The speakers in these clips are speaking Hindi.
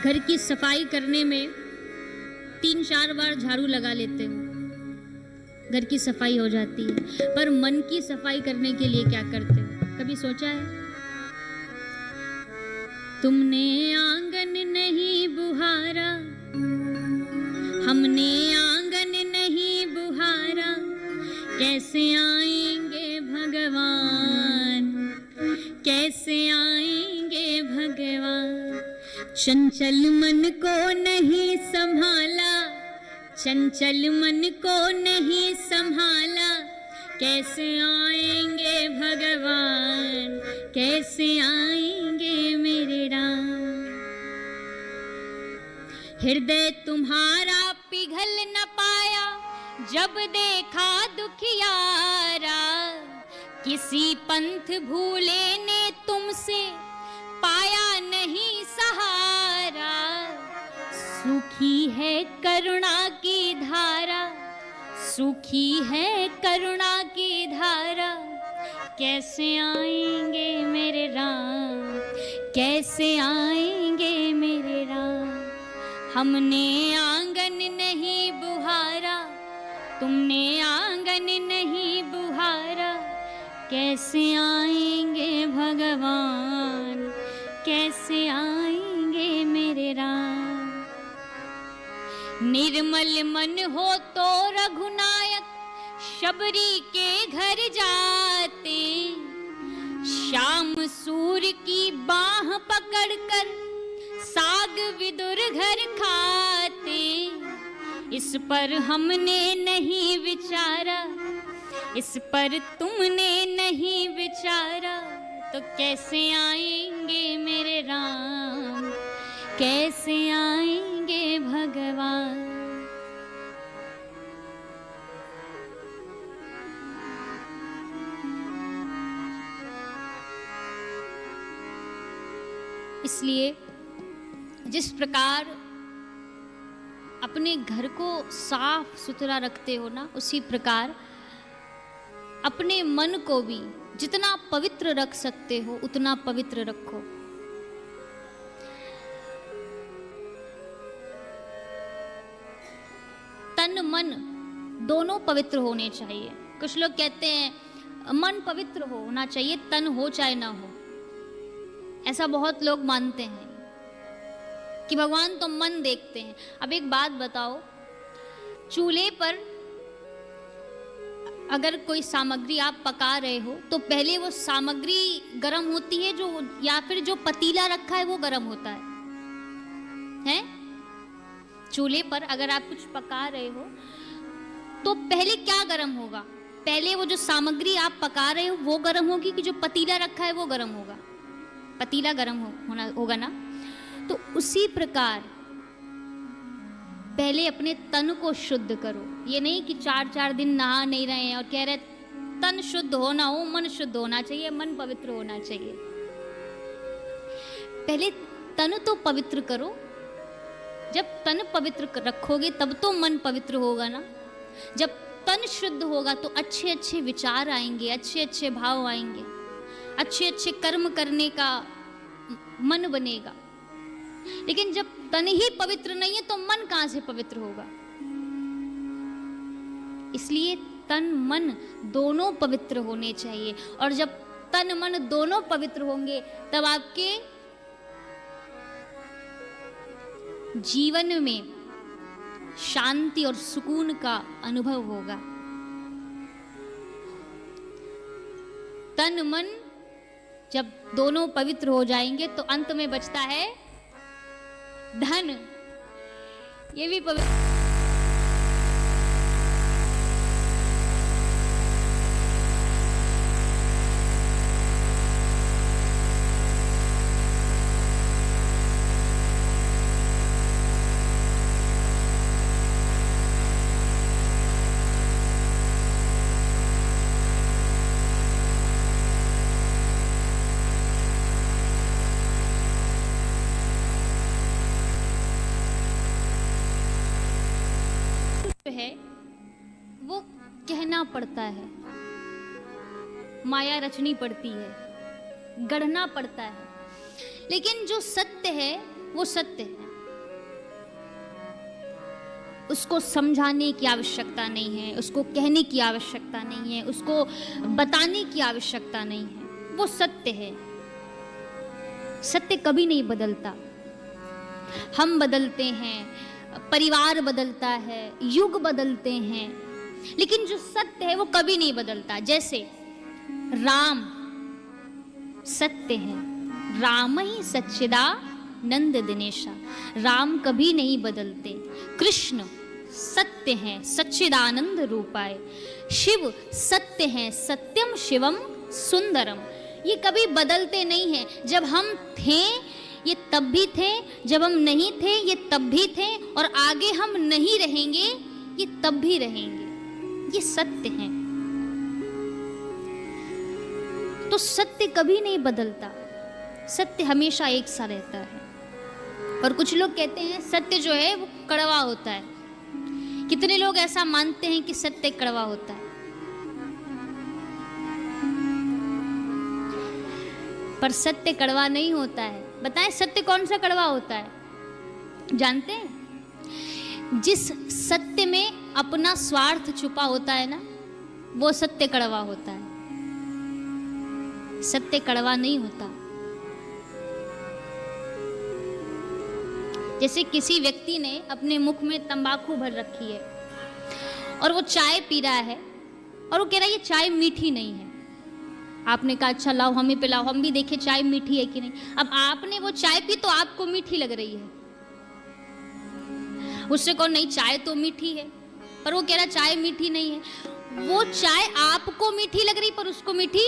घर की सफाई करने में 3-4 बार झाड़ू लगा लेते हो, घर की सफाई हो जाती है, पर मन की सफाई करने के लिए क्या करते हो? कभी सोचा है? तुमने आंगन नहीं बुहारा, हमने आंगन नहीं बुहारा, कैसे आएंगे भगवान, कैसे आएंगे भगवान। चंचल मन को नहीं संभाला, चंचल मन को नहीं संभाला, कैसे आएंगे भगवान, कैसे आएंगे मेरे राम। हृदय तुम्हारा पिघल न पाया, जब देखा दुखियारा, किसी पंथ भूले ने तुमसे पाया नहीं सहारा। सूखी है करुणा की धारा, सूखी है करुणा की धारा, कैसे आएंगे मेरे राम, कैसे आएंगे मेरे राम। हमने आंगन नहीं बुहारा, तुमने आंगन नहीं बुहारा, कैसे आएंगे भगवान, कैसे आएंगे मेरे राम। निर्मल मन हो तो रघुनायक शबरी के घर जाते, श्याम सूर की बाह पकड़कर साग विदुर घर खाते। इस पर हमने नहीं विचारा, इस पर तुमने नहीं विचारा, तो कैसे आएंगे मेरे राम, कैसे आएंगे भगवान। इसलिए जिस प्रकार अपने घर को साफ सुथरा रखते हो ना, उसी प्रकार अपने मन को भी जितना पवित्र रख सकते हो उतना पवित्र रखो। तन मन दोनों पवित्र होने चाहिए। कुछ लोग कहते हैं मन पवित्र होना चाहिए, तन हो चाहे ना हो। ऐसा बहुत लोग मानते हैं कि भगवान तो मन देखते हैं। अब एक बात बताओ, चूल्हे पर अगर कोई सामग्री आप पका रहे हो तो पहले वो सामग्री गर्म होती है जो, या फिर जो पतीला रखा है वो गर्म होता है? चूल्हे पर अगर आप कुछ पका रहे हो तो पहले क्या गर्म होगा? पहले वो जो सामग्री आप पका रहे हो वो गर्म होगी कि जो पतीला रखा है वो गर्म होगा? पतीला गर्म होना होगा ना। तो उसी प्रकार पहले अपने तन को शुद्ध करो। ये नहीं कि 4-4 दिन नहा नहीं रहे हैं और कह रहे तन शुद्ध होना हो, मन शुद्ध होना चाहिए, मन पवित्र होना चाहिए। पहले तन तो पवित्र करो। जब तन पवित्र रखोगे तब तो मन पवित्र होगा ना। जब तन शुद्ध होगा तो अच्छे अच्छे विचार आएंगे, अच्छे अच्छे भाव आएंगे, अच्छे अच्छे कर्म करने का मन बनेगा। लेकिन जब तन ही पवित्र नहीं है तो मन कहां से पवित्र होगा? इसलिए तन मन दोनों पवित्र होने चाहिए। और जब तन मन दोनों पवित्र होंगे तब आपके जीवन में शांति और सुकून का अनुभव होगा। तन मन जब दोनों पवित्र हो जाएंगे तो अंत में बचता है धन। ये भी पवित्र। है वो कहना पड़ता है, माया रचनी पड़ती है, गढ़ना पड़ता है। लेकिन जो सत्य है वो सत्य है। उसको समझाने की आवश्यकता नहीं है, उसको कहने की आवश्यकता नहीं है, उसको बताने की आवश्यकता नहीं है। वो सत्य है। सत्य कभी नहीं बदलता। हम बदलते हैं, परिवार बदलता है, युग बदलते हैं, लेकिन जो सत्य है वो कभी नहीं बदलता। जैसे राम सत्य है, राम ही सच्चिदानंद दिनेशा, राम कभी नहीं बदलते। कृष्ण सत्य हैं, सच्चिदानंद रूपाय। शिव सत्य हैं, सत्यम शिवम सुंदरम। ये कभी बदलते नहीं हैं। जब हम थे ये तब भी थे, जब हम नहीं थे ये तब भी थे, और आगे हम नहीं रहेंगे ये तब भी रहेंगे। ये सत्य हैं। तो सत्य कभी नहीं बदलता, सत्य हमेशा एक सा रहता है। और कुछ लोग कहते हैं सत्य जो है वो कड़वा होता है। कितने लोग ऐसा मानते हैं कि सत्य कड़वा होता है? पर सत्य कड़वा नहीं होता है। बताएं सत्य कौन सा कड़वा होता है? जानते हैं? जिस सत्य में अपना स्वार्थ छुपा होता है ना, वो सत्य कड़वा होता है। सत्य कड़वा नहीं होता। जैसे किसी व्यक्ति ने अपने मुख में तंबाकू भर रखी है और वो चाय पी रहा है और वो कह रहा है ये चाय मीठी नहीं है। आपने कहा अच्छा लाओ हमें पिलाओ, हम भी देखे चाय मीठी है कि नहीं। अब आपने वो चाय पी तो आपको मीठी लग रही है, उससे कहो नहीं चाय तो मीठी है, पर वो कह रहा चाय मीठी नहीं है। वो चाय आपको मीठी लग रही पर उसको मीठी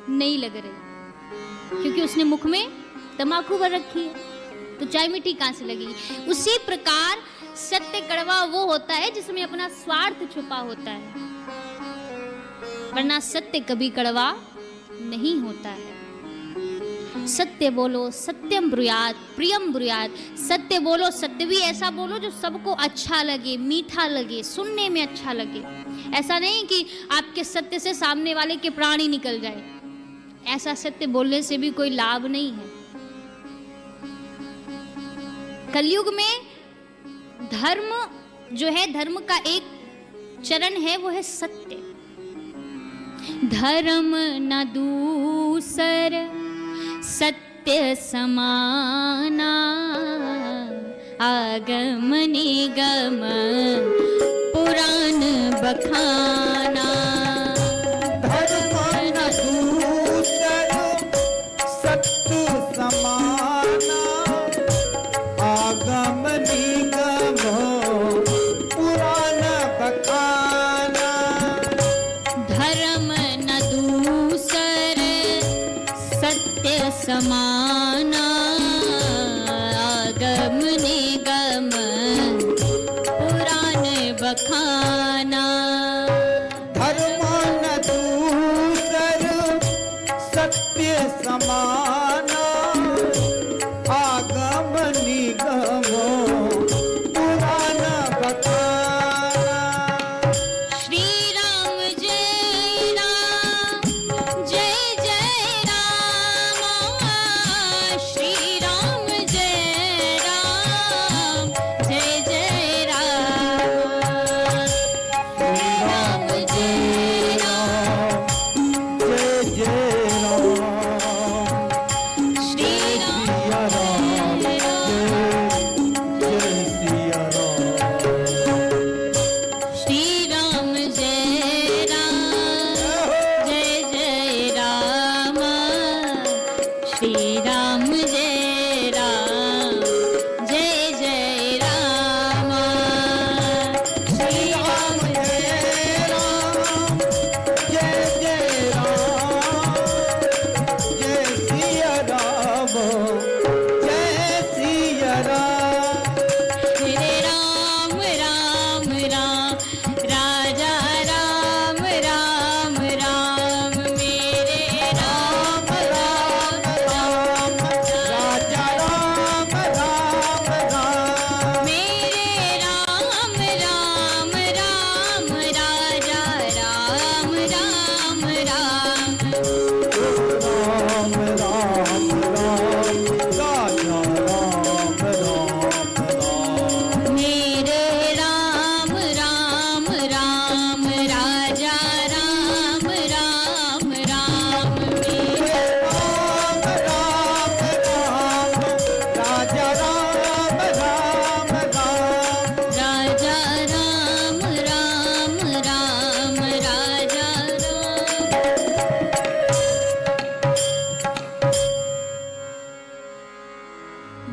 नहीं लग रही, क्योंकि उसने मुख में तंबाकू भर रखी है, तो चाय मीठी कहां से लगेगी। उसी प्रकार सत्य कड़वा वो होता है जिसमें अपना स्वार्थ छुपा होता है, वरना सत्य कभी कड़वा नहीं होता है। सत्य बोलो, सत्यम ब्रूयात प्रियम ब्रूयात। सत्य बोलो, सत्य भी ऐसा बोलो जो सबको अच्छा लगे, मीठा लगे, सुनने में अच्छा लगे। ऐसा नहीं कि आपके सत्य से सामने वाले के प्राण ही निकल जाए। ऐसा सत्य बोलने से भी कोई लाभ नहीं है। कलयुग में धर्म जो है, धर्म का एक चरण है, वो है सत्य। धर्म न दूसर सत्य समाना, आगम निगम पुराण बखाना। धर्म न दूसर सत्य समाना, आगम निगम पुराण बखाना। धर्म न दूसर सत्य समाना, आगम निगम पुराण बखाना।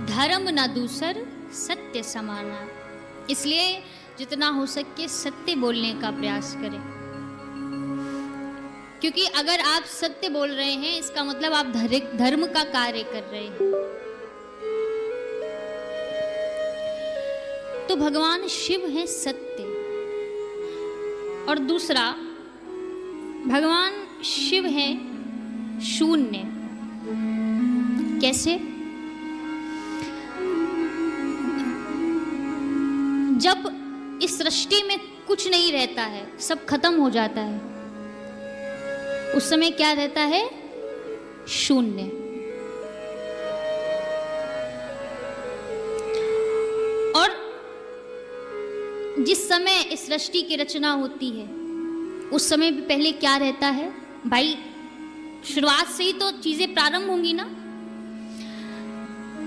धर्म न दूसर सत्य समाना। इसलिए जितना हो सके सत्य बोलने का प्रयास करें, क्योंकि अगर आप सत्य बोल रहे हैं इसका मतलब आप धर्म का कार्य कर रहे हैं। तो भगवान शिव हैं सत्य, और दूसरा भगवान शिव हैं शून्य। कैसे? जब इस सृष्टि में कुछ नहीं रहता है, सब खत्म हो जाता है, उस समय क्या रहता है? शून्य। और जिस समय इस सृष्टि की रचना होती है उस समय भी पहले क्या रहता है भाई? शुरुआत से ही तो चीजें प्रारंभ होंगी ना,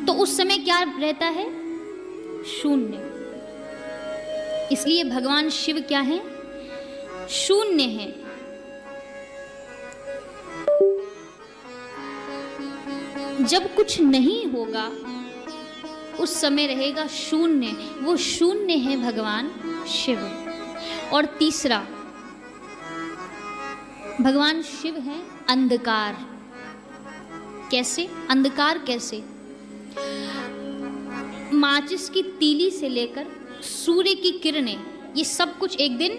तो उस समय क्या रहता है? शून्य। इसलिए भगवान शिव क्या हैं? शून्य हैं। जब कुछ नहीं होगा उस समय रहेगा शून्य, वो शून्य है भगवान शिव। और तीसरा भगवान शिव है अंधकार। कैसे? अंधकार कैसे? माचिस की तीली से लेकर सूर्य की किरणें, ये सब कुछ एक दिन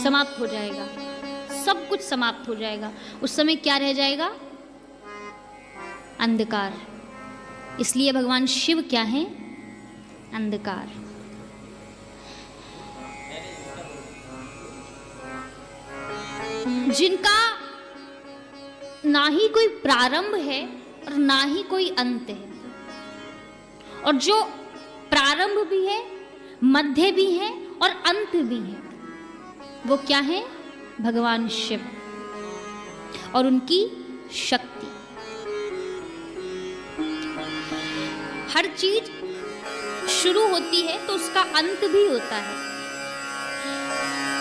समाप्त हो जाएगा, सब कुछ समाप्त हो जाएगा। उस समय क्या रह जाएगा? अंधकार। इसलिए भगवान शिव क्या हैं? अंधकार। जिनका ना ही कोई प्रारंभ है और ना ही कोई अंत है, और जो प्रारंभ भी है, मध्य भी है और अंत भी है, वो क्या है? भगवान शिव और उनकी शक्ति। हर चीज शुरू होती है तो उसका अंत भी होता है,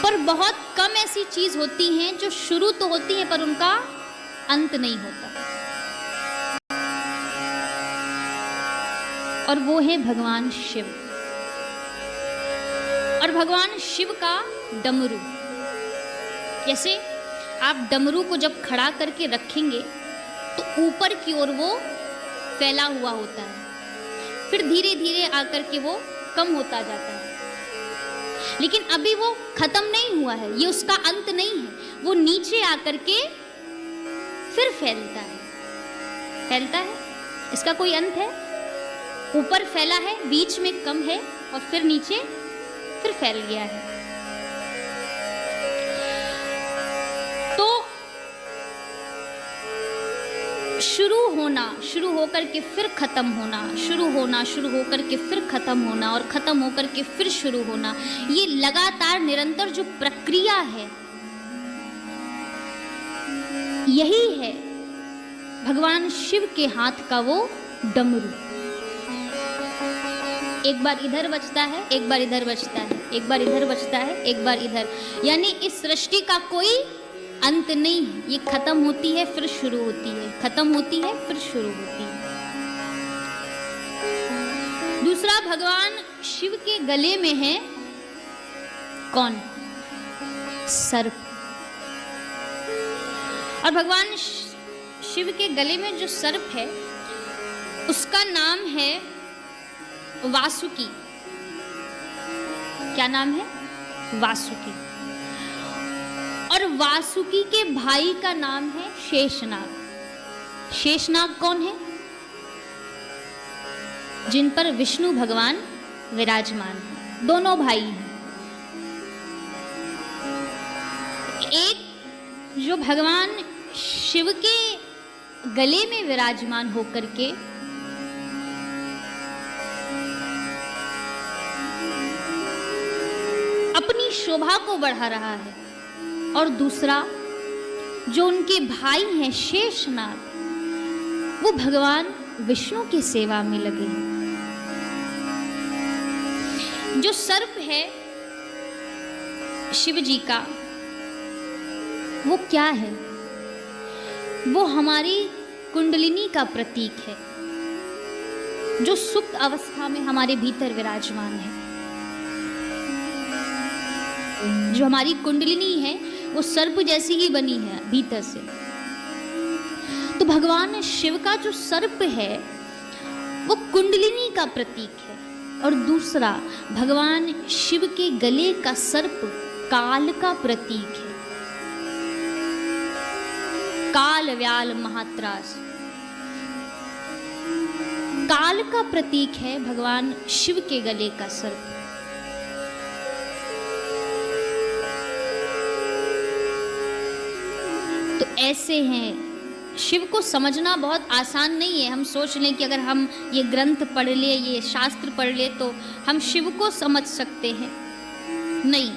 पर बहुत कम ऐसी चीज होती हैं जो शुरू तो होती हैं पर उनका अंत नहीं होता, और वो है भगवान शिव। और भगवान शिव का डमरू, जैसे आप डमरू को जब खड़ा करके रखेंगे तो ऊपर की ओर वो फैला हुआ होता है, फिर धीरे धीरे आकर के वो कम होता जाता है, लेकिन अभी वो खत्म नहीं हुआ है, ये उसका अंत नहीं है, वो नीचे आकर के फिर फैलता है। इसका कोई अंत है? ऊपर फैला है, बीच में कम है और फिर नीचे फिर फैल गया है। तो शुरू होकर के फिर खत्म होना, शुरू होकर के फिर खत्म होना, और खत्म होकर के फिर शुरू होना, ये लगातार निरंतर जो प्रक्रिया है, यही है भगवान शिव के हाथ का वो डमरू। एक बार इधर बजता है, एक बार इधर बजता है, एक बार इधर बजता है, एक बार इधर, यानी इस सृष्टि का कोई अंत नहीं है, ये खत्म होती है फिर शुरू होती है, खत्म होती है फिर शुरू होती है। दूसरा, भगवान शिव के गले में है कौन? सर्प। और भगवान शिव के गले में जो सर्प है उसका नाम है वासुकी। क्या नाम है? वासुकी। और वासुकी के भाई का नाम है शेषनाग। शेषनाग कौन है? जिन पर विष्णु भगवान विराजमान हैं, दोनों भाई हैं। एक जो भगवान शिव के गले में विराजमान होकर के अपनी शोभा को बढ़ा रहा है, और दूसरा जो उनके भाई हैं शेषनाग, वो भगवान विष्णु की सेवा में लगे हैं। जो सर्प है शिव जी का, वो क्या है? वो हमारी कुंडलिनी का प्रतीक है। जो सुप्त अवस्था में हमारे भीतर विराजमान है। जो हमारी कुंडलिनी है वो सर्प जैसी ही बनी है भीतर से। तो भगवान शिव का जो सर्प है वो कुंडलिनी का प्रतीक है। और दूसरा, भगवान शिव के गले का सर्प काल का प्रतीक है। काल व्याल महात्रास, काल का प्रतीक है भगवान शिव के गले का सर्प। तो ऐसे हैं। शिव को समझना बहुत आसान नहीं है। हम सोच लें कि अगर हम ये ग्रंथ पढ़ ले, ये शास्त्र पढ़ ले तो हम शिव को समझ सकते हैं। नहीं,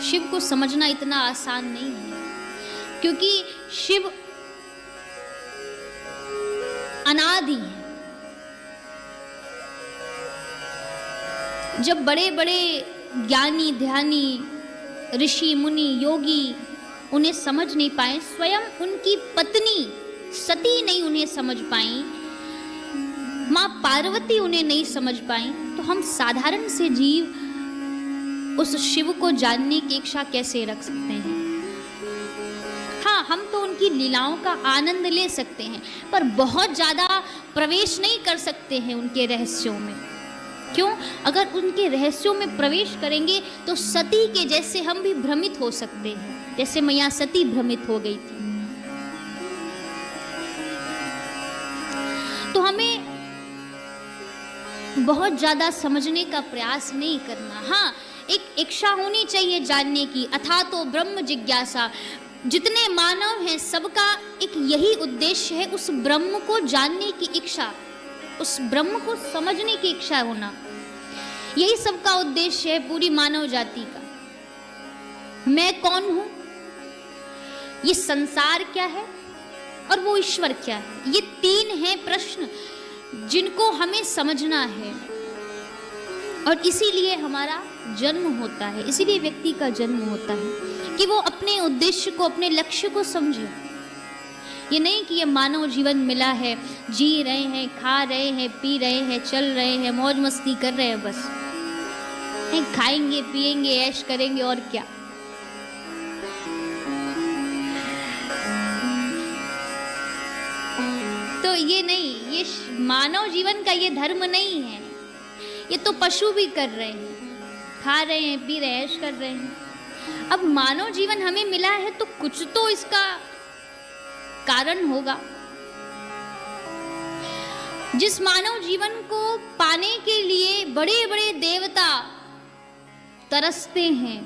शिव को समझना इतना आसान नहीं है, क्योंकि शिव अनादि है। जब बड़े बड़े ज्ञानी ध्यानी ऋषि मुनि योगी उन्हें समझ नहीं पाए, स्वयं उनकी पत्नी सती नहीं उन्हें समझ पाई, मां पार्वती उन्हें नहीं समझ पाई, तो हम साधारण से जीव उस शिव को जानने की इच्छा कैसे रख सकते हैं। हाँ, हम तो उनकी लीलाओं का आनंद ले सकते हैं, पर बहुत ज्यादा प्रवेश नहीं कर सकते हैं उनके रहस्यों में। क्यों? अगर उनके रहस्यों में प्रवेश करेंगे तो सती के जैसे हम भी भ्रमित हो सकते हैं, जैसे मैया सती भ्रमित हो गई थी। तो हमें बहुत ज्यादा समझने का प्रयास नहीं करना। हाँ, एक इच्छा होनी चाहिए जानने की, अथा तो ब्रह्म जिज्ञासा। जितने मानव हैं सबका एक यही उद्देश्य है, उस ब्रह्म को जानने की इच्छा, उस ब्रह्म को समझने की इच्छा होना। यही सबका उद्देश्य है पूरी मानव जाति का। मैं कौन हूं, ये संसार क्या है और वो ईश्वर क्या है, ये तीन हैं प्रश्न जिनको हमें समझना है। और इसीलिए हमारा जन्म होता है, इसीलिए व्यक्ति का जन्म होता है कि वो अपने उद्देश्य को, अपने लक्ष्य को समझे। ये नहीं कि ये मानव जीवन मिला है, जी रहे हैं, खा रहे हैं, पी रहे हैं, चल रहे हैं, मौज मस्ती कर रहे हैं, बस खाएंगे पिएंगे ऐश करेंगे और क्या। तो ये नहीं, ये मानव जीवन का ये धर्म नहीं है। ये तो पशु भी कर रहे हैं, खा रहे हैं, पी रहे हैं, ऐश कर रहे हैं। अब मानव जीवन हमें मिला है तो कुछ तो इसका कारण होगा। जिस मानव जीवन को पाने के लिए बड़े बड़े देवता तरसते हैं,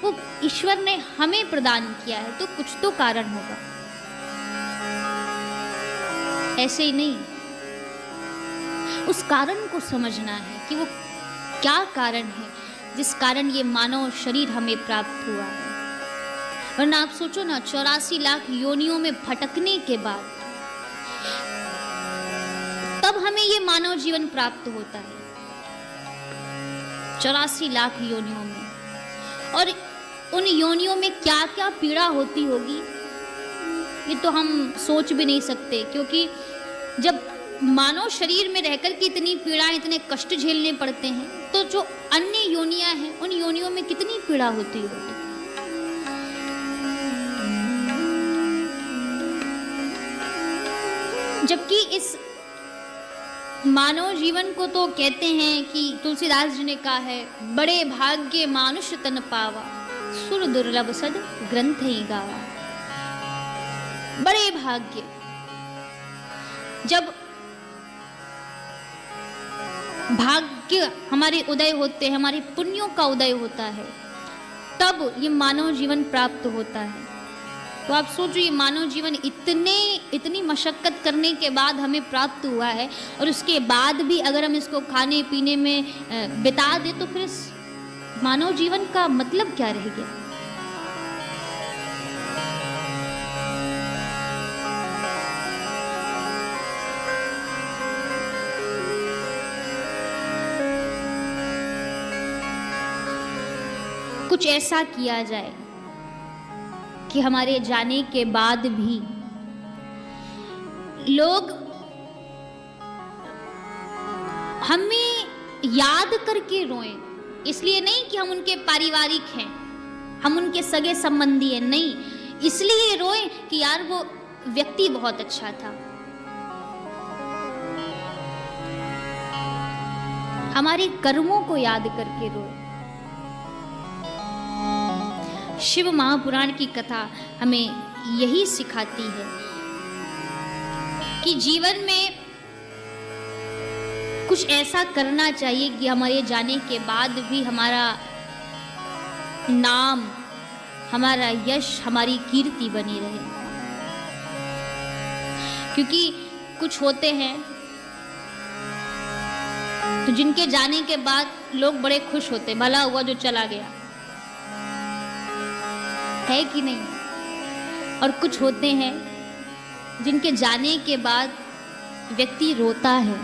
वो ईश्वर ने हमें प्रदान किया है, तो कुछ तो कारण होगा, ऐसे ही नहीं। उस कारण को समझना है कि वो क्या कारण है जिस कारण ये मानव शरीर हमें प्राप्त हुआ है। वरना आप सोचो ना, 84 लाख योनियों में भटकने के बाद तब हमें ये मानव जीवन प्राप्त होता है। 84 लाख योनियों में, और उन योनियों में क्या क्या पीड़ा होती होगी ये तो हम सोच भी नहीं सकते। क्योंकि जब मानव शरीर में रहकर के इतनी पीड़ा, इतने कष्ट झेलने पड़ते हैं, तो जो अन्य योनियां हैं उन योनियों में कितनी पीड़ा होती होगी। जबकि इस मानव जीवन को तो कहते हैं कि तुलसीदास जी ने कहा है, बड़े भाग्य मानुष तन पावा, सुर दुर्लभ सद ग्रंथ ही गावा। बड़े भाग्य, जब भाग्य हमारे उदय होते हैं, हमारे पुण्यों का उदय होता है, तब ये मानव जीवन प्राप्त होता है। तो आप सोचो, ये मानव जीवन इतनी मशक्कत करने के बाद हमें प्राप्त हुआ है, और उसके बाद भी अगर हम इसको खाने पीने में बिता दे तो फिर इस मानव जीवन का मतलब क्या रह गया। कुछ ऐसा किया जाए कि हमारे जाने के बाद भी लोग हमें याद करके रोएं, इसलिए नहीं कि हम उनके पारिवारिक हैं, हम उनके सगे संबंधी हैं, नहीं, इसलिए रोएं कि यार वो व्यक्ति बहुत अच्छा था। हमारे कर्मों को याद करके रोएं। शिव महापुराण की कथा हमें यही सिखाती है कि जीवन में कुछ ऐसा करना चाहिए कि हमारे जाने के बाद भी हमारा नाम, हमारा यश, हमारी कीर्ति बनी रहे। क्योंकि कुछ होते हैं तो जिनके जाने के बाद लोग बड़े खुश होते, भला हुआ जो चला गया, है कि नहीं? और कुछ होते हैं जिनके जाने के बाद व्यक्ति रोता है।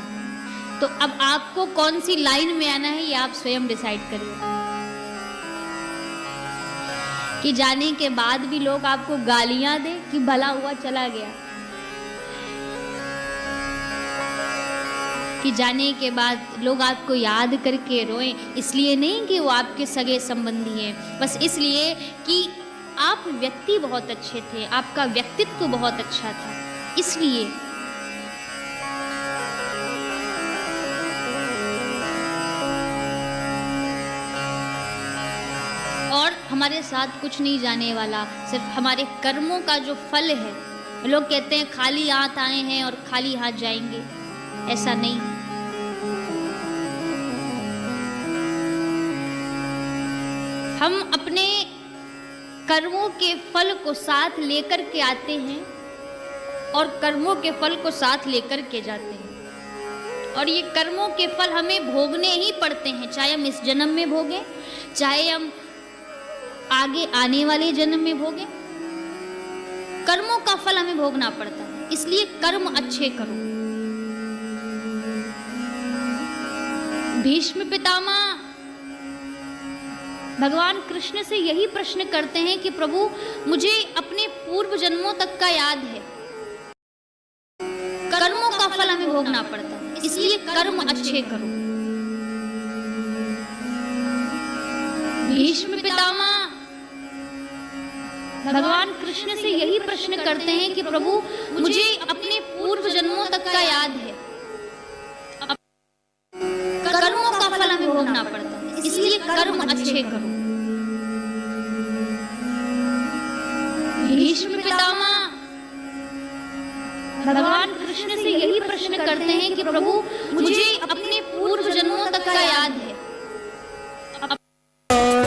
तो अब आपको कौन सी लाइन में आना है ये आप स्वयं डिसाइड करिए। कि जाने के बाद भी लोग आपको गालियां दे कि भला हुआ चला गया, कि जाने के बाद लोग आपको याद करके रोएं, इसलिए नहीं कि वो आपके सगे संबंधी हैं, बस इसलिए कि आप व्यक्ति बहुत अच्छे थे, आपका व्यक्तित्व बहुत अच्छा था, इसलिए। और हमारे साथ कुछ नहीं जाने वाला, सिर्फ हमारे कर्मों का जो फल है। लोग कहते हैं खाली हाथ आए हैं और खाली हाथ जाएंगे, ऐसा नहीं। हम अपने कर्मों के फल को साथ लेकर के आते हैं और कर्मों के फल को साथ लेकर के जाते हैं। और ये कर्मों के फल हमें भोगने ही पड़ते हैं, चाहे हम इस जन्म में भोगें, चाहे हम आगे आने वाले जन्म में भोगें, कर्मों का फल हमें भोगना पड़ता है। इसलिए कर्म अच्छे करो। भीष्म पितामह भगवान कृष्ण से यही प्रश्न करते हैं कि प्रभु मुझे अपने पूर्व जन्मों तक का याद है, कर्मों का फल हमें भोगना पड़ता है, इसलिए कर्म अच्छे करो। भीष्म पितामह भगवान कृष्ण से यही प्रश्न करते हैं कि प्रभु मुझे अपने पूर्व जन्मों तक का याद है, कर्मों का फल हमें भोगना पड़ता है, इसलिए कर्म अच्छे करो। भीष्म पितामह भगवान कृष्ण से यही प्रश्न करते हैं कि प्रभु मुझे अपने पूर्व जन्मों तक का याद है,